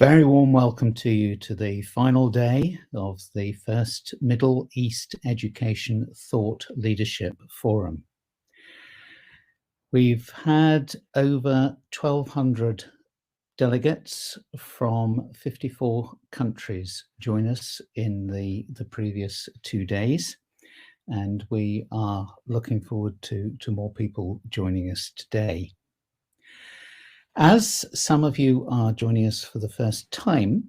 Very warm welcome to you to the final day of the first Middle East Education Thought Leadership Forum. We've had over 1,200 delegates from 54 countries join us in the previous 2 days, and we are looking forward to more people joining us today. As some of you are joining us for the first time,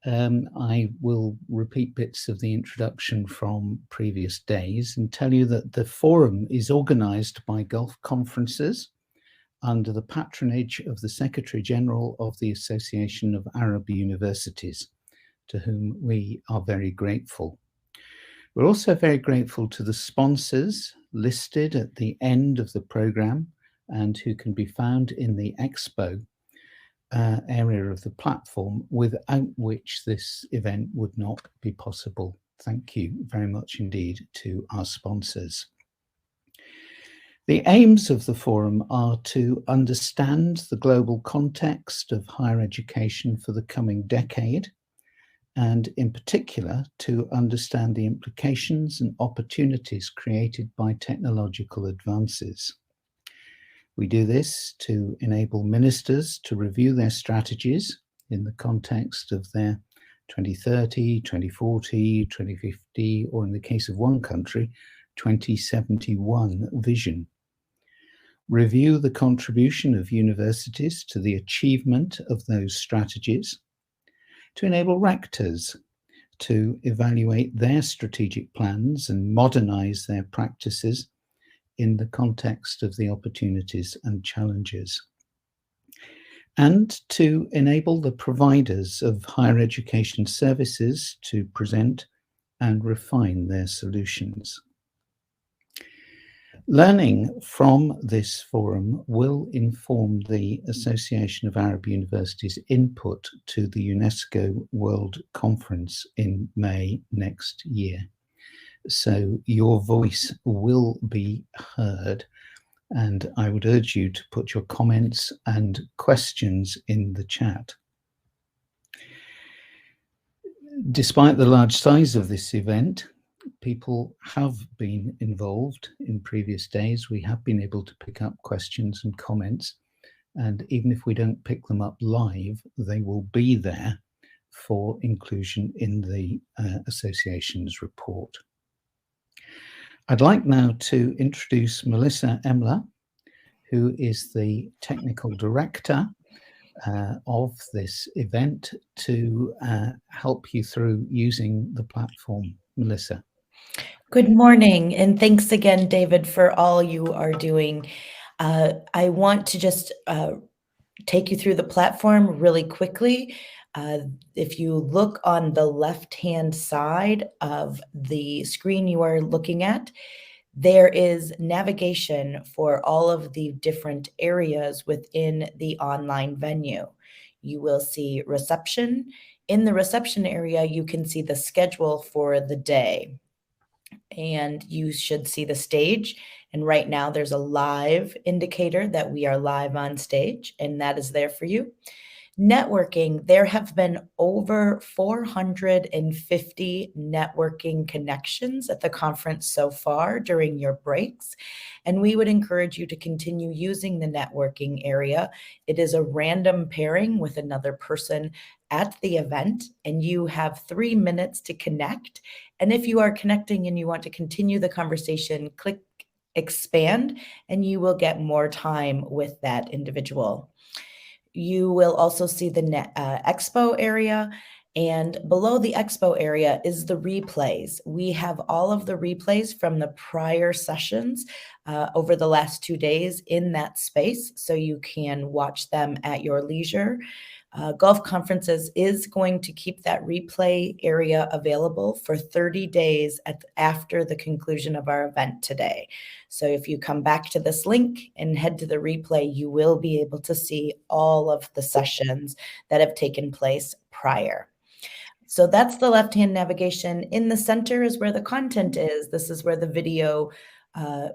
I will repeat bits of the introduction from previous days and tell you that the forum is organised by Gulf Conferences under the patronage of the Secretary General of the Association of Arab Universities, to whom we are very grateful. We're also very grateful to the sponsors listed at the end of the programme and who can be found in the expo area of the platform, without which this event would not be possible. Thank you very much indeed to our sponsors. The aims of the forum are to understand the global context of higher education for the coming decade, and in particular to understand the implications and opportunities created by technological advances. We do this to enable ministers to review their strategies in the context of their 2030, 2040, 2050, or in the case of one country, 2071 vision. Review the contribution of universities to the achievement of those strategies, to enable rectors to evaluate their strategic plans and modernize their practices in the context of the opportunities and challenges, and to enable the providers of higher education services to present and refine their solutions. Learning from this forum will inform the Association of Arab Universities' input to the UNESCO World Conference in May next year. So your voice will be heard, and I would urge you to put your comments and questions in the chat. Despite the large size of this event, people have been involved in previous days. We have been able to pick up questions and comments, and even if we don't pick them up live, they will be there for inclusion in the association's report. I'd like now to introduce Melissa Emler, who is the technical director of this event, to help you through using the platform. Melissa. Good morning, and thanks again, David, for all you are doing. I want to just take you through the platform really quickly. If you look on the left-hand side of the screen you are looking at, there is navigation for all of the different areas within the online venue. You will see reception. In the reception area, you can see the schedule for the day, and you should see the stage. And right now there's a live indicator that we are live on stage, and that is there for you. Networking, there have been over 450 networking connections at the conference so far during your breaks, and we would encourage you to continue using the networking area. It is a random pairing with another person at the event, and you have 3 minutes to connect. And if you are connecting and you want to continue the conversation, click expand, and you will get more time with that individual. You will also see the expo area, and below the expo area is the replays. We have all of the replays from the prior sessions over the last 2 days in that space, so you can watch them at your leisure. Gulf Conferences is going to keep that replay area available for 30 days after the conclusion of our event today. So if you come back to this link and head to the replay, you will be able to see all of the sessions that have taken place prior. So that's the left-hand navigation. In the center is where the content is. This is where the video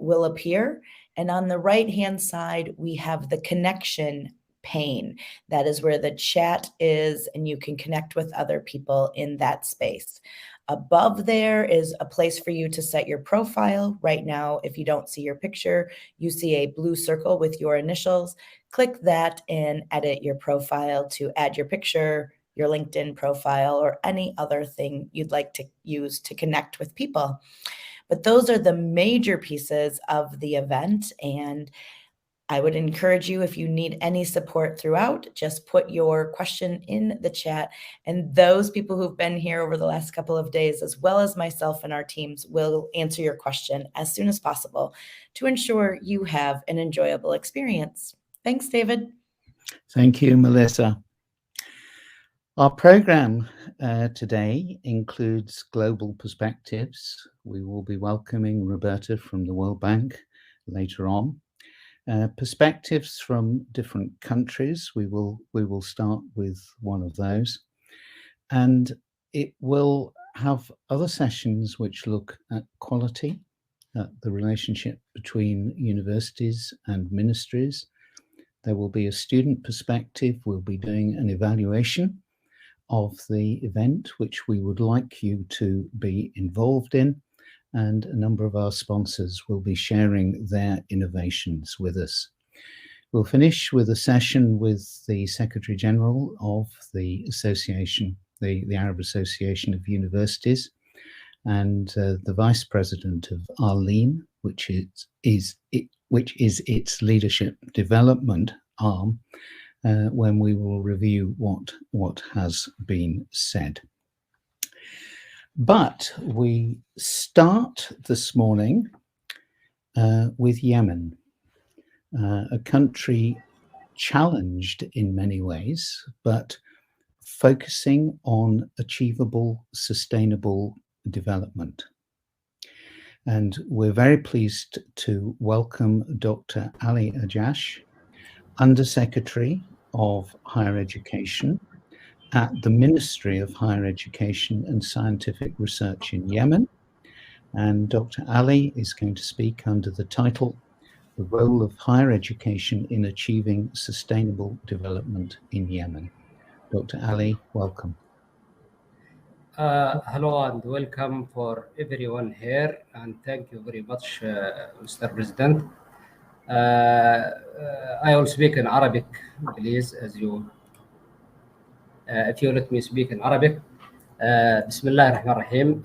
will appear. And on the right-hand side, we have the connection pane. That is where the chat is, and you can connect with other people in that space. Above there is a place for you to set your profile. Right now, if you don't see your picture, you see a blue circle with your initials. Click that and edit your profile to add your picture, your LinkedIn profile, or any other thing you'd like to use to connect with people. But those are the major pieces of the event, and I would encourage you, if you need any support throughout, just put your question in the chat, and those people who've been here over the last couple of days, as well as myself and our teams, will answer your question as soon as possible to ensure you have an enjoyable experience. Thanks, David. Thank you, Melissa. Our program today includes global perspectives. We will be welcoming Roberta from the World Bank later on. Perspectives from different countries. We will start with one of those, and it will have other sessions which look at quality, at the relationship between universities and ministries. There will be a student perspective. We'll be doing an evaluation of the event, which we would like you to be involved in. And a number of our sponsors will be sharing their innovations with us. We'll finish with a session with the Secretary General of the Association, the Arab Association of Universities, and the Vice President of Arlene, which is its leadership development arm, when we will review what has been said. But we start this morning with Yemen, a country challenged in many ways, but focusing on achievable, sustainable development. And we're very pleased to welcome Dr. Ali Ajash, Undersecretary of Higher Education at the Ministry of Higher Education and Scientific Research in Yemen. And Dr. Ali is going to speak under the title, The Role of Higher Education in Achieving Sustainable Development in Yemen. Dr. Ali, welcome. Hello and welcome for everyone here, and thank you very much, Mr. President. I will speak in Arabic, please, as you if you let me speak in Arabic. بسم الله الرحمن الرحيم.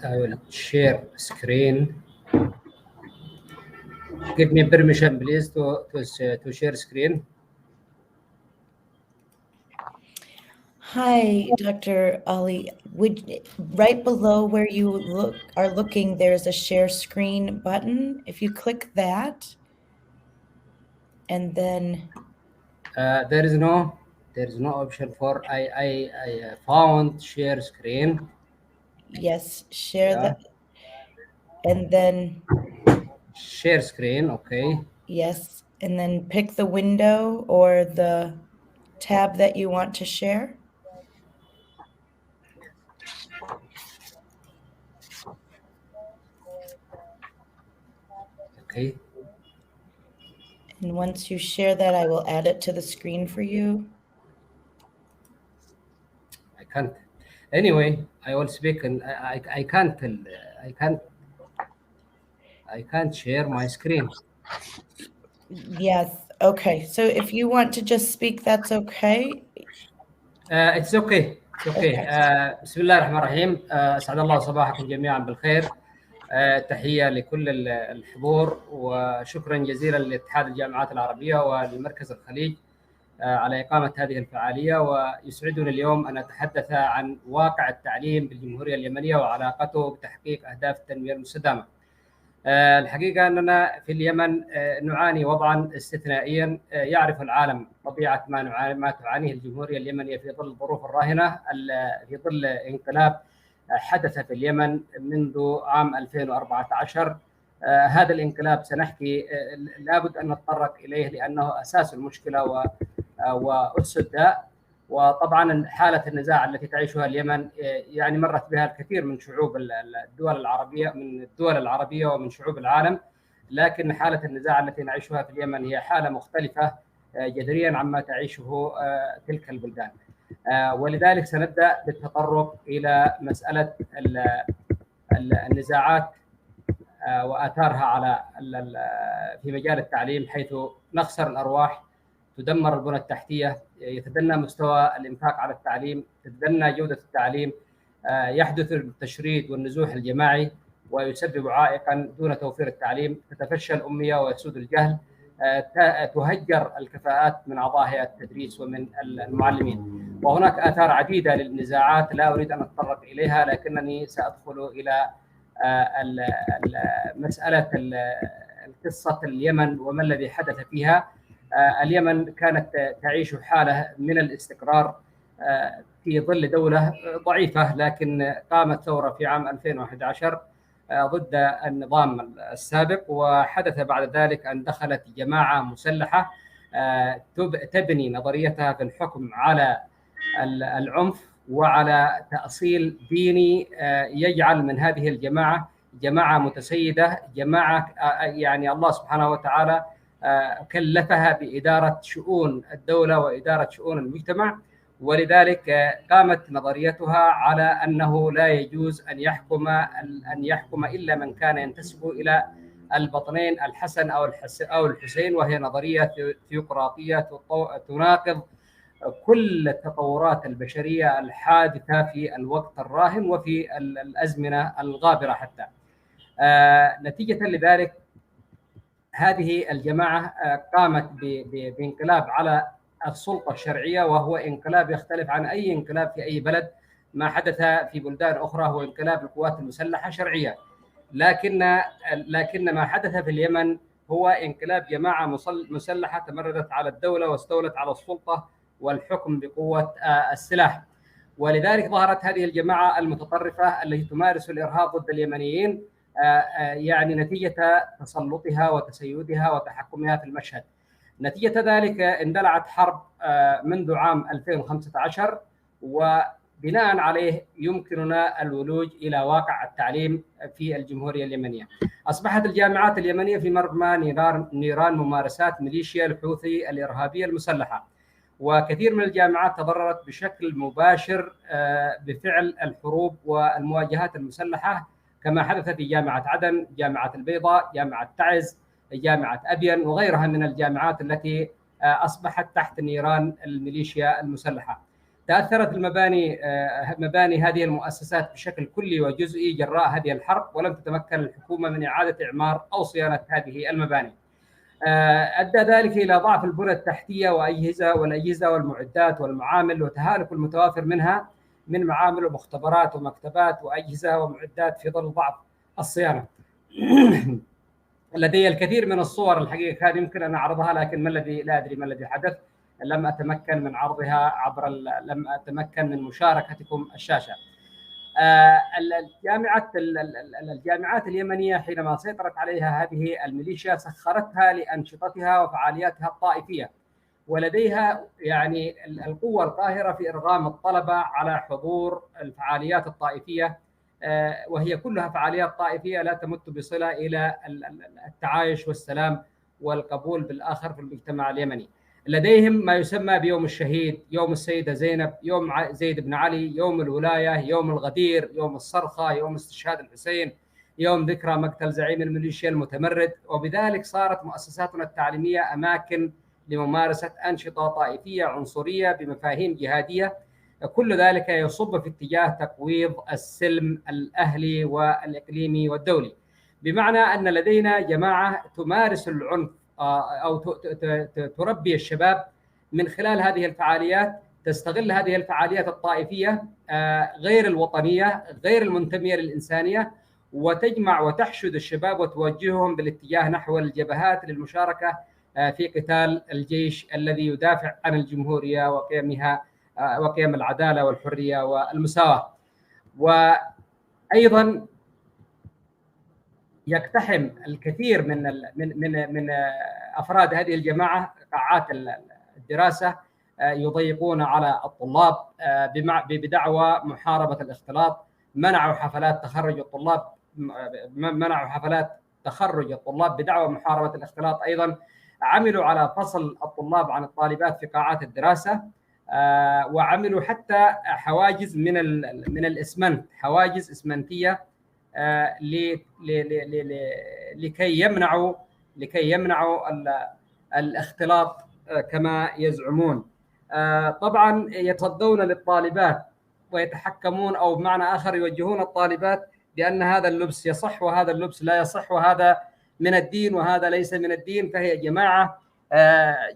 I will share screen. Give me permission, please, to share screen. Hi, Dr. Ali. Right below where you are looking, there's a share screen button. If you click that, and then there is no option for I found share screen. Yes, share that, and then share screen. Okay. Yes, and then pick the window or the tab that you want to share. Okay. And once you share that, I will add it to the screen for you. I can't. Anyway, I will speak, and I can't share my screen. Yes. Okay. So if you want to just speak, that's okay. It's okay. It's okay. بسم الله الرحمن الرحيم. أسعد الله صباحكم جميعا بالخير. تحية لكل الحضور، وشكرا جزيلا لاتحاد الجامعات العربية والمركز الخليج على إقامة هذه الفعالية. ويسعدني اليوم أن أتحدث عن واقع التعليم بالجمهورية اليمنية وعلاقته بتحقيق أهداف التنمية المستدامة. الحقيقة أننا في اليمن نعاني وضعا استثنائيا. يعرف العالم طبيعة ما تعانيه الجمهورية اليمنية في ظل الظروف الراهنة، في ظل انقلاب حدث في اليمن منذ عام 2014. هذا الانقلاب سنحكي لابد أن نتطرق إليه لأنه أساس المشكلة وأس الداء. وطبعا حالة النزاع التي تعيشها اليمن يعني مرت بها الكثير من شعوب الدول العربية ومن شعوب العالم. لكن حالة النزاع التي نعيشها في اليمن هي حالة مختلفة جذريا عما تعيشه تلك البلدان. ولذلك سنبدأ بالتطرق إلى مسألة النزاعات وآثارها على في مجال التعليم، حيث نخسر الأرواح، تدمر البنى التحتية، يتدنى مستوى الإنفاق على التعليم، تتدنى جودة التعليم، يحدث التشريد والنزوح الجماعي ويسبب عائقا دون توفير التعليم، تتفشى الأمية ويسود الجهل، تهجر الكفاءات من أعضاء هيئة التدريس ومن المعلمين. وهناك آثار عديدة للنزاعات لا أريد أن أتطرق إليها، لكنني سأدخل إلى مسألة قصة اليمن وما الذي حدث فيها. اليمن كانت تعيش حالة من الاستقرار في ظل دولة ضعيفة، لكن قامت ثورة في عام 2011 ضد النظام السابق، وحدث بعد ذلك أن دخلت جماعة مسلحة تبني نظريتها في الحكم على العنف وعلى تأصيل ديني، يجعل من هذه الجماعة جماعة متسيدة، جماعة يعني الله سبحانه وتعالى كلفها بإدارة شؤون الدولة وإدارة شؤون المجتمع. ولذلك قامت نظريتها على أنه لا يجوز أن يحكم إلا من كان ينتسب إلى البطنين الحسن أو الحسين، وهي نظرية ثيوقراطية تناقض كل التطورات البشرية الحادثة في الوقت الراهن وفي الأزمنة الغابرة حتى. نتيجة لذلك هذه الجماعة قامت بانقلاب على السلطة الشرعية، وهو انقلاب يختلف عن أي انقلاب في أي بلد. ما حدث في بلدان أخرى هو انقلاب القوات المسلحة شرعية، لكن ما حدث في اليمن هو انقلاب جماعة مسلحة تمردت على الدولة واستولت على السلطة والحكم بقوة السلاح. ولذلك ظهرت هذه الجماعة المتطرفة التي تمارس الإرهاب ضد اليمنيين، يعني نتيجة تسلطها وتسيدها وتحكمها في المشهد. نتيجة ذلك اندلعت حرب منذ عام 2015، وبناء عليه يمكننا الولوج إلى واقع التعليم في الجمهورية اليمنية. أصبحت الجامعات اليمنية في مرمى نيران ممارسات ميليشيا الحوثي الإرهابية المسلحة، وكثير من الجامعات تضررت بشكل مباشر بفعل الحروب والمواجهات المسلحة، كما حدث في جامعة عدن، جامعة البيضاء، جامعة تعز، جامعة أبين وغيرها من الجامعات التي أصبحت تحت نيران الميليشيا المسلحة. تأثرت مباني هذه المؤسسات بشكل كلي وجزئي جراء هذه الحرب، ولم تتمكن الحكومة من إعادة إعمار أو صيانة هذه المباني. أدى ذلك إلى ضعف البنى التحتية والأجهزة والمعدات والمعامل، وتهالك المتوافر منها من معامل ومختبرات ومكتبات وأجهزة ومعدات في ظل ضعف الصيانة. لدي الكثير من الصور الحقيقة، هذه يمكن أن أعرضها، لكن لا أدري ما الذي حدث، لم أتمكن من عرضها لم أتمكن من مشاركتكم الشاشة. الجامعات اليمنية حينما سيطرت عليها هذه الميليشيا سخرتها لأنشطتها وفعالياتها الطائفية، ولديها يعني القوة القاهرة في إرغام الطلبة على حضور الفعاليات الطائفية، وهي كلها فعاليات طائفية لا تمت بصلة إلى التعايش والسلام والقبول بالآخر في المجتمع اليمني. لديهم ما يسمى بيوم الشهيد، يوم السيدة زينب، يوم زيد بن علي، يوم الولاية، يوم الغدير، يوم الصرخة، يوم استشهاد الحسين، يوم ذكرى مقتل زعيم الميليشيا المتمرد. وبذلك صارت مؤسساتنا التعليمية أماكن لممارسة أنشطة طائفية عنصرية بمفاهيم جهادية، كل ذلك يصب في اتجاه تقويض السلم الأهلي والإقليمي والدولي، بمعنى أن لدينا جماعة تمارس العنف أو تربي الشباب من خلال هذه الفعاليات، تستغل هذه الفعاليات الطائفية غير الوطنية غير المنتمية للإنسانية، وتجمع وتحشد الشباب وتوجههم بالاتجاه نحو الجبهات للمشاركة في قتال الجيش الذي يدافع عن الجمهورية وقيمها وقيم العدالة والحرية والمساواة. وأيضا يقتحم الكثير من أفراد هذه الجماعة قاعات الدراسة، يضيقون على الطلاب بدعوى محاربة الاختلاط، منعوا حفلات تخرج الطلاب، منعوا حفلات تخرج الطلاب بدعوى محاربة الاختلاط أيضا عملوا على فصل الطلاب عن الطالبات في قاعات الدراسة، وعملوا حتى حواجز من الإسمنت، حواجز إسمنتية لكي يمنعوا الاختلاط كما يزعمون. طبعا يتصدون للطالبات ويتحكمون، أو بمعنى آخر يوجهون الطالبات بأن هذا اللبس يصح وهذا اللبس لا يصح، وهذا من الدين وهذا ليس من الدين. فهي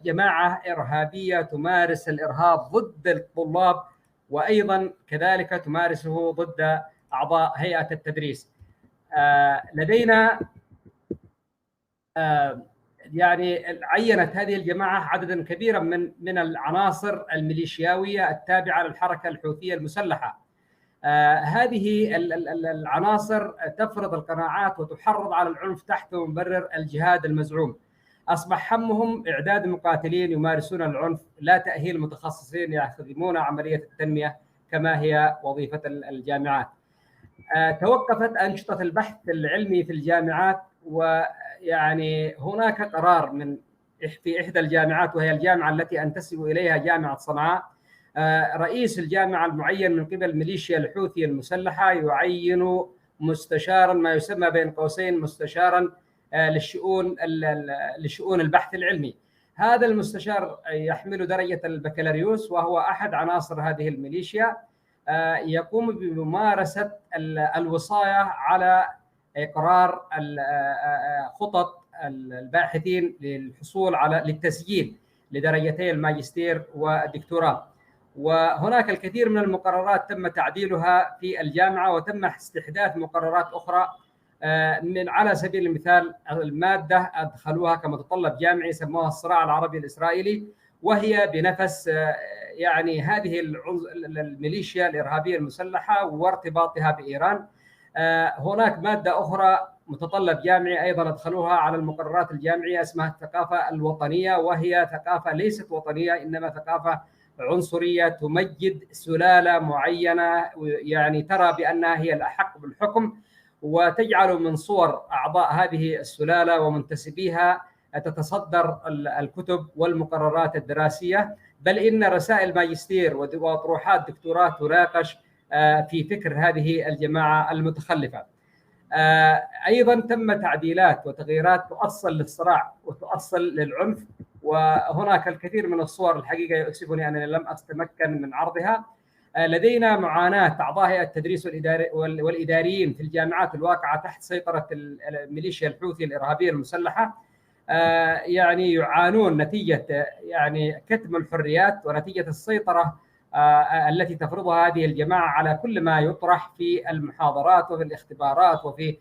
جماعة إرهابية تمارس الإرهاب ضد الطلاب، وأيضا كذلك تمارسه ضد أعضاء هيئة التدريس. لدينا يعني عينت هذه الجماعة عددا كبيرا من العناصر الميليشياوية التابعة للحركة الحوثية المسلحة. هذه العناصر تفرض القناعات وتحرض على العنف تحت مبرر الجهاد المزعوم. أصبح همهم إعداد مقاتلين يمارسون العنف، لا تأهيل متخصصين يخدمون عملية التنمية كما هي وظيفة الجامعات. توقفت أنشطة البحث العلمي في الجامعات، ويعني هناك قرار في إحدى الجامعات وهي الجامعة التي أنتسب إليها، جامعة صنعاء، رئيس الجامعة المعين من قبل ميليشيا الحوثي المسلحة يعين مستشارا، ما يسمى بين قوسين مستشارا لشؤون البحث العلمي. هذا المستشار يحمل درجة البكالوريوس وهو أحد عناصر هذه الميليشيا، يقوم بممارسة الوصاية على إقرار خطط الباحثين للحصول على للتسجيل لدرجتي الماجستير والدكتوراه. وهناك الكثير من المقررات تم تعديلها في الجامعة، وتم استحداث مقررات أخرى. من على سبيل المثال المادة أدخلوها كمتطلب جامعي سموها الصراع العربي الإسرائيلي، وهي بنفس يعني هذه الميليشيا الإرهابية المسلحة وارتباطها بإيران. هناك مادة أخرى متطلب جامعي أيضا أدخلوها على المقررات الجامعية اسمها الثقافة الوطنية، وهي ثقافة ليست وطنية إنما ثقافة عنصرية تمجد سلالة معينة، يعني ترى بأنها هي الأحق بالحكم، وتجعل من صور أعضاء هذه السلالة ومنتسبيها تتصدر الكتب والمقررات الدراسية، بل إن رسائل ماجستير وطروحات دكتوراه تناقش في فكر هذه الجماعة المتخلفة. أيضا تم تعديلات وتغييرات تؤصل للصراع وتؤصل للعنف، وهناك الكثير من الصور الحقيقة يؤسفني أنني لم أتمكن من عرضها. لدينا معاناة أعضاء هيئة التدريس والإداريين في الجامعات الواقعة تحت سيطرة الميليشيا الحوثي الإرهابية المسلحة، يعني يعانون نتيجة يعني كتم الحريات ونتيجة السيطرة التي تفرضها هذه الجماعة على كل ما يطرح في المحاضرات وفي الاختبارات وفي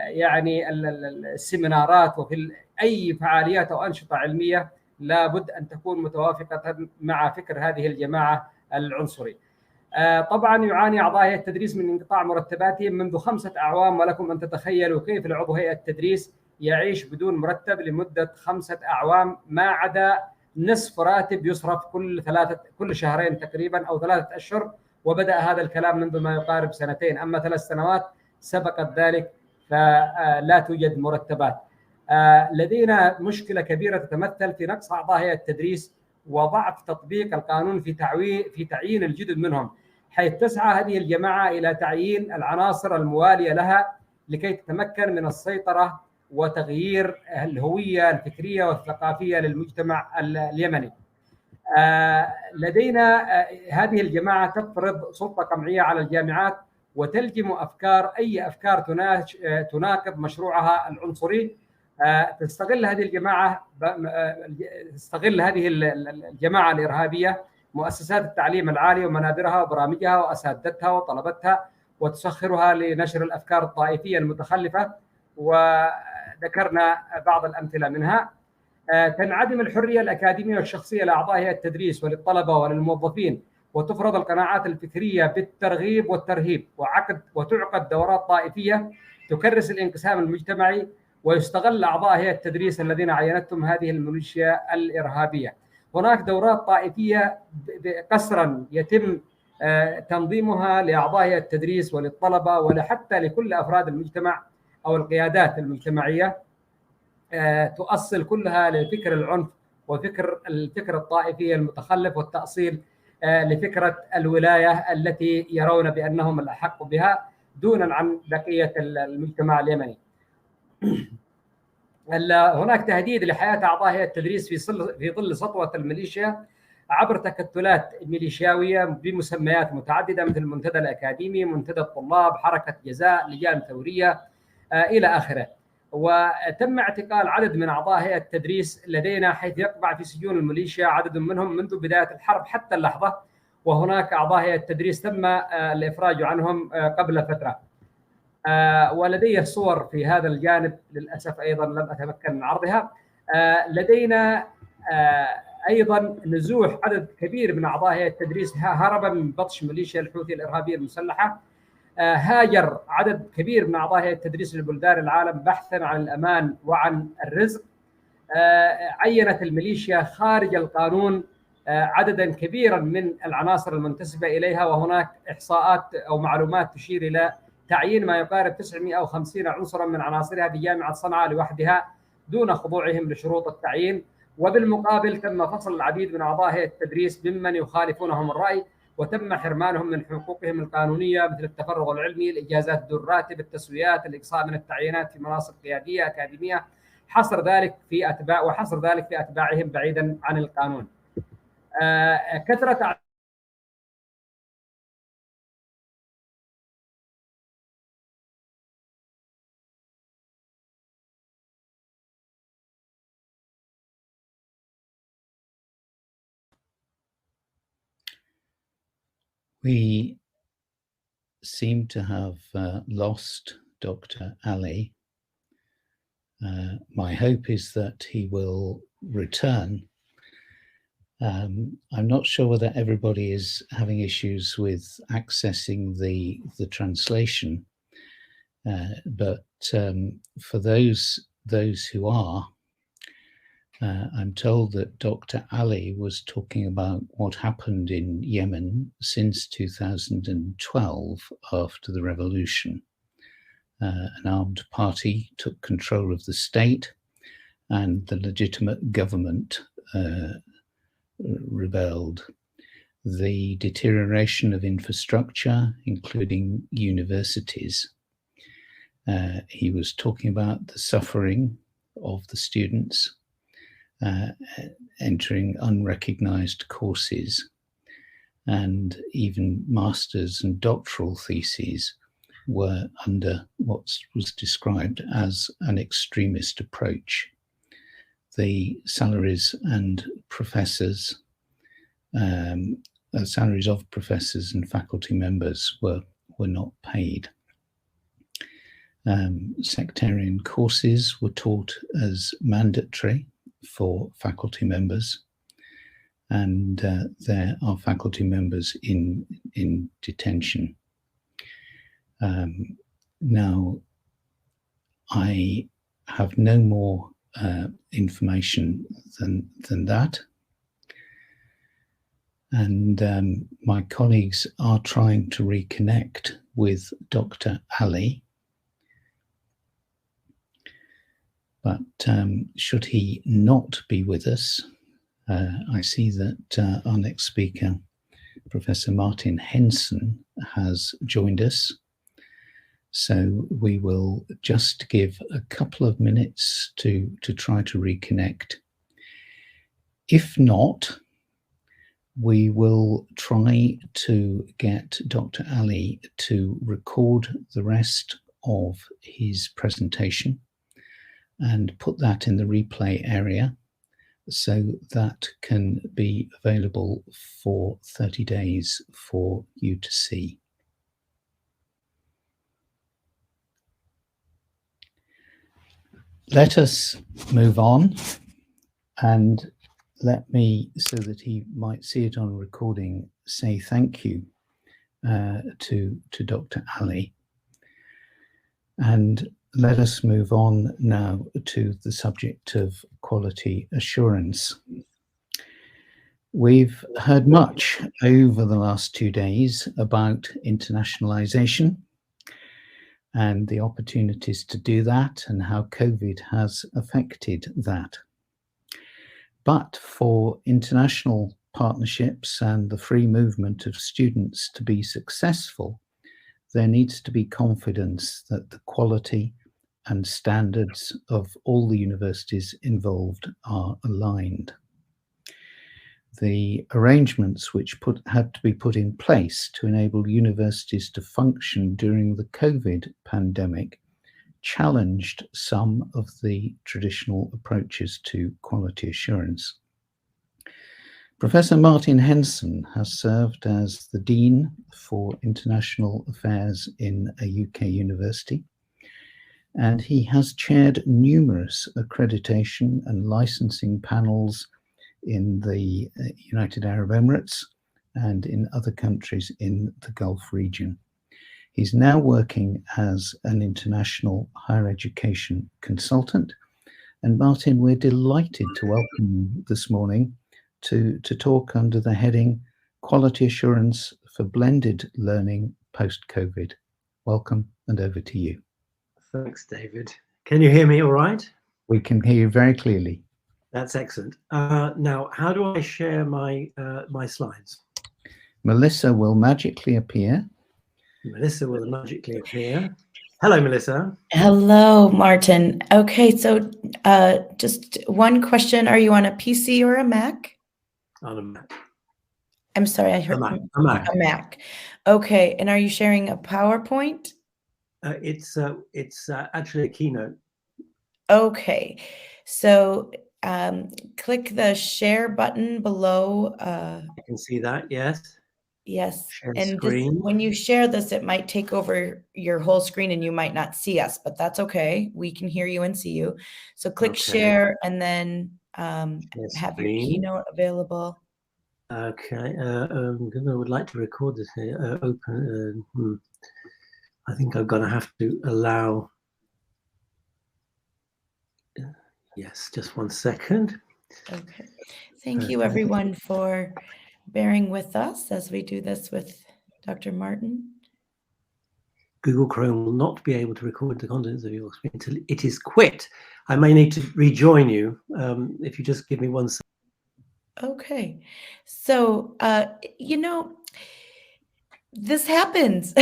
يعني السيمينارات وفي أي فعاليات أو أنشطة علمية لابد أن تكون متوافقة مع فكر هذه الجماعة العنصري. طبعا يعاني أعضاء هيئة التدريس من انقطاع مرتباتهم منذ 5 أعوام، ولكم أن تتخيلوا كيف العضو هيئة التدريس يعيش بدون مرتب لمدة 5 أعوام، ما عدا نصف راتب يصرف كل شهرين تقريبا أو 3 أشهر، وبدأ هذا الكلام منذ ما يقارب 2، أما 3 سنوات سبقت ذلك فلا توجد مرتبات. لدينا مشكلة كبيرة تتمثل في نقص أعضاء هيئة التدريس وضعف تطبيق القانون في تعيين الجدد منهم، حيث تسعى هذه الجماعة إلى تعيين العناصر الموالية لها لكي تتمكن من السيطرة وتغيير الهوية الفكرية والثقافية للمجتمع اليمني. لدينا هذه الجماعة تفرض سلطة قمعية على الجامعات وتلجم أي أفكار تناقض مشروعها العنصري. تستغل هذه الجماعة الإرهابية مؤسسات التعليم العالي ومنابرها وبرامجها وأساتذتها وطلبتها، وتسخرها لنشر الأفكار الطائفية المتخلفة، وذكرنا بعض الأمثلة منها. تنعدم الحرية الأكاديمية والشخصية لأعضاء هيئة التدريس وللطلبة وللموظفين، وتفرض القناعات الفكرية بالترغيب والترهيب، وتعقد دورات طائفية تكرس الانقسام المجتمعي، ويستغل أعضاء هيئة التدريس الذين عينتهم هذه الميليشيا الإرهابية. هناك دورات طائفية قسرا يتم تنظيمها لأعضاء هيئة التدريس وللطلبة وحتى لكل أفراد المجتمع أو القيادات المجتمعية تؤصل كلها لفكر العنف الفكر الطائفي المتخلف والتأصيل لفكرة الولاية التي يرون بأنهم الأحق بها دونا عن بقية المجتمع اليمني. هناك تهديد لحياة أعضاء هيئة التدريس في ظل سطوة الميليشيا عبر تكتلات ميليشياوية بمسميات متعددة مثل المنتدى الأكاديمي، منتدى الطلاب، حركة جزاء، لجان ثورية إلى آخره. وتم اعتقال عدد من أعضاء هيئة التدريس لدينا، حيث يقبع في سجون الميليشيا عدد منهم منذ بداية الحرب حتى اللحظة، وهناك أعضاء هيئة التدريس تم الإفراج عنهم قبل فترة. ولدي صور في هذا الجانب للأسف أيضا لم أتمكن من عرضها. لدينا أيضا نزوح عدد كبير من أعضاء هيئة التدريس هربا من بطش ميليشيا الحوثي الإرهابية المسلحة. هاجر عدد كبير من أعضاء هيئة التدريس لبلدان العالم بحثا عن الأمان وعن الرزق. عينت الميليشيا خارج القانون عددا كبيرا من العناصر المنتسبة إليها، وهناك إحصاءات أو معلومات تشير إلى تعيين ما يقارب 950 عنصرا من عناصرها في جامعة صنعاء لوحدها دون خضوعهم لشروط التعيين. وبالمقابل تم فصل العديد من أعضاء هيئة التدريس ممن يخالفونهم الرأي، وتم حرمانهم من حقوقهم القانونية مثل التفرغ العلمي، الإجازات دون راتب، التسويات، الإقصاء من التعيينات في مناصب قيادية أكاديمية، حصر ذلك في أتباعهم بعيدا عن القانون. كثرة We seem to have lost Dr. Ali. My hope is that he will return. I'm not sure whether everybody is having issues with accessing the translation, but for those who are, I'm told that Dr. Ali was talking about what happened in Yemen since 2012 after the revolution. An armed party took control of the state and the legitimate government rebelled. The deterioration of infrastructure, including universities. He was talking about the suffering of the students entering unrecognized courses, and even master's and doctoral theses were under what was described as an extremist approach. The salaries and professors, salaries of professors and faculty members were not paid. Sectarian courses were taught as mandatory for faculty members, and there are faculty members in detention. Now, I have no more information than that, and my colleagues are trying to reconnect with Dr. Ali. But should he not be with us, I see that our next speaker, Professor Martin Henson, has joined us. So we will just give a couple of minutes to try to reconnect. If not, we will try to get Dr. Ali to record the rest of his presentation and put that in the replay area so that can be available for 30 days for you to see. Let us move on, and let me, so that he might see it on recording, say thank you to Dr. Ali. And let us move on now to the subject of quality assurance. We've heard much over the last 2 days about internationalization, and the opportunities to do that and how COVID has affected that. But for international partnerships and the free movement of students to be successful, there needs to be confidence that the quality and standards of all the universities involved are aligned. The arrangements which had to be put in place to enable universities to function during the COVID pandemic challenged some of the traditional approaches to quality assurance. Professor Martin Henson has served as the Dean for International Affairs in a UK university, and he has chaired numerous accreditation and licensing panels in the United Arab Emirates and in other countries in the Gulf region. He's now working as an international higher education consultant. And Martin, we're delighted to welcome you this morning to talk under the heading Quality Assurance for Blended Learning Post-COVID. Welcome, and over to you. Thanks, David. Can you hear me all right? We can hear you very clearly. That's excellent. Now, how do I share my my slides? Melissa will magically appear. Melissa will magically appear. Hello, Melissa. Hello, Martin. Okay, so just one question. Are you on a PC or a Mac? On a Mac. I'm sorry, I heard a Mac. A Mac. Okay, and are you sharing a PowerPoint? It's actually a keynote. Okay, so click the share button below. I can see that, yes. Yes, Share and screen. when you share this, it might take over your whole screen and you might not see us, but that's okay. We can hear you and see you. So click share and then have your keynote available. Okay, I would like to record this here. Open. I think I'm going to have to allow. Yes, just 1 second. Okay. Thank you, everyone, for bearing with us as we do this with Dr. Martin. Google Chrome will not be able to record the contents of your screen until it is quit. I may need to rejoin you if you just give me 1 second. Okay. So, you know, this happens.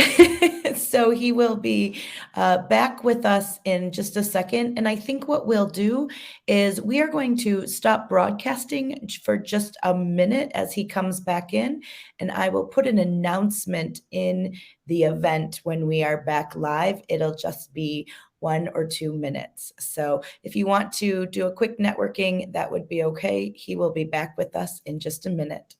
So he will be back with us in just a second. And I think what we'll do is we are going to stop broadcasting for just a minute as he comes back in. And I will put an announcement in the event when we are back live. It'll just be 1 or 2 minutes. So if you want to do a quick networking, that would be okay. He will be back with us in just a minute.